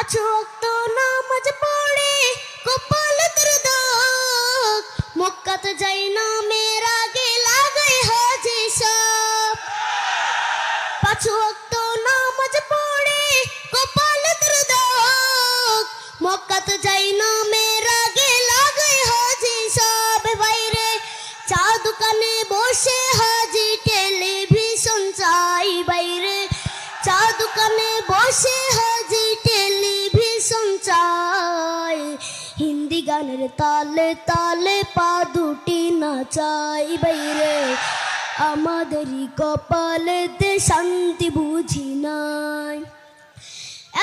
পাঁচ ওয়াক্ত নামাজ পড়ে কপাল তোর দাগ, মক্কাতে যাই না মেয়ের আগে লাগাই হাজি সাপ। পাঁচ ওয়াক্ত নামাজ পড়ে কপাল তোর দাগ, মক্কাতে যাই না মেয়ের আগে লাগাই হাজি সাপ। বাইরে চা দোকানে বসে হাজি টেলিভিশন চাই, বাইরে চা দোকানে বসে হাজি টেলিভিশন চাই। হিন্দি গানের তালে তালে পা দুটি নাচাই, বাইরে আমাদেরই কপালেতে শান্তি বুঝি নাই।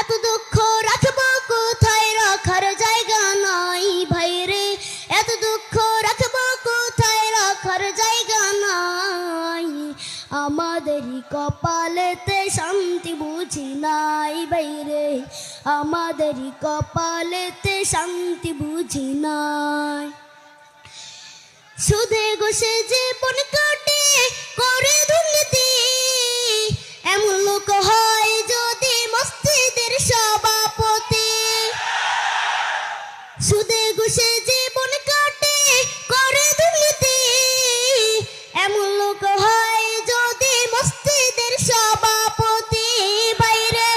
এত দুঃখ রাখবো কোথায়, রাখার জায়গা নাই ভাইরে। এত দুঃখ রাখবো কোথায়, রাখার জায়গা নাই। আমাদেরই কপালেতে শান্তি বুঝি নাই বাইরে, আমাদেরই কপালেতে শান্তি বুঝি নাই। সুদে ঘুষে জীবন কাটে করে দুর্নীতি, এমন লোক হয় যদি মসজিদের সভাপতি। সুদে ঘুষে জীবন কাটে করে দুর্নীতি, এমন লোক হয় যদি মসজিদের সভাপতি। বাইরে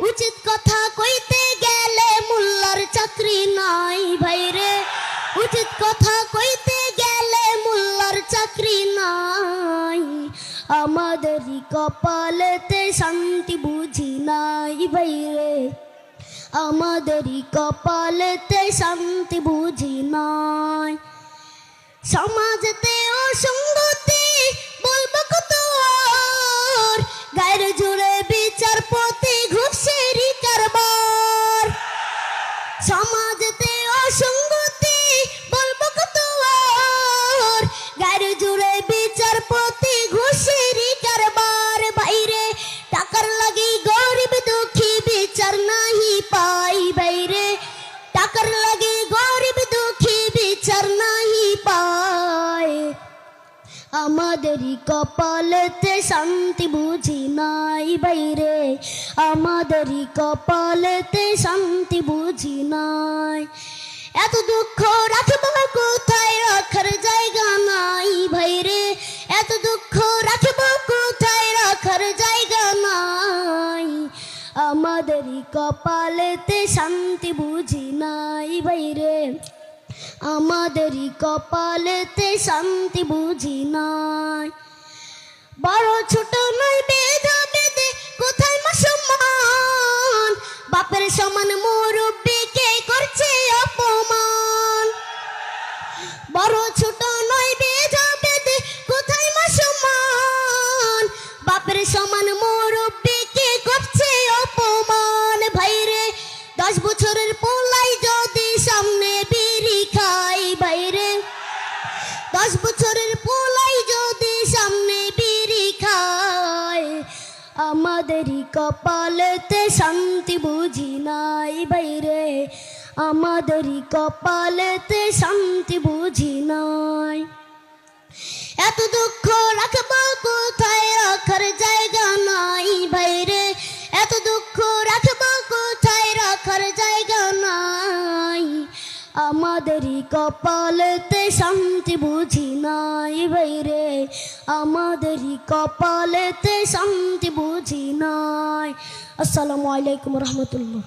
উচিত কথা কইতে গেলে মোল্লার চাকরি নাই ভাইরে, উচিত কথা কইতে গেলে মোল্লার চাকরি নাই। আমাদেরই কপালেতে শান্তি বুঝি নাই বাইরে, আমাদেরই কপালেতে শান্তি বুঝি নাই। সমাজেতে অসঙ্গতি বলবো কত আর, গায়ের জুড়ে বিচারপতি ঘুষেরই কারবার। সমাজেতে অসঙ্গতি বলবো কত আর, গায়ের জুড়ে বিচারপতি ঘুষেরই কারবার। বাইরে টাকার লাগি গরিব দুঃখী বিচার নাহি পাই, বাইরে টাকার লাগি গরিব দুঃখী বিচার নাহি পায়। আমাদেরই কপালেতে শান্তি বুঝি নাই বাইরে, আমাদেরই কপালেতে শান্তি বুঝি নাই। এত দুঃখ রাখবো কোথায়, রাখার জায়গা নাই ভাইরে। এত দুঃখ রাখবো কোথায়, রাখার জায়গা নাই। আমাদেরই কপালেতে শান্তি বুঝি নাই বাইরে, আমাদেরই কপালেতে শান্তি বুঝি নাই। বড় ছোট নয় বেধা বেদে কোথায় মা সম্মান, বাপের সমান মুরব্বিকে করছে অপমান। বড় ছোট নয় বেধা বেদে কোথায় মা সম্মান, বাপের সমান মুরব্বিকে করছে অপমান। ভাইরে 10 বছরের পোলাই যদি সামনে বিড়ি খাই, বাইরে 10 বছরের পোলাই যদি সামনে বিড়ি খায়। আমাদেরই কপালেতে শান্তি বুঝি নাই বাইরে, আমাদেরই কপালেতে শান্তি বুঝি নাই। এত দুঃখ রাখবো কোথায়, রাখার জায়গা নাই বাইরে। এত দুঃখ রাখবো কোথায়, রাখার জায়গা নাই। আমাদেরই কপালেতে শান্তি বুঝি নাই বাইরে, আমাদেরই কপালেতে শান্তি বুঝি নাই। আসসালামু আলাইকুম রহমতুল্লাহ।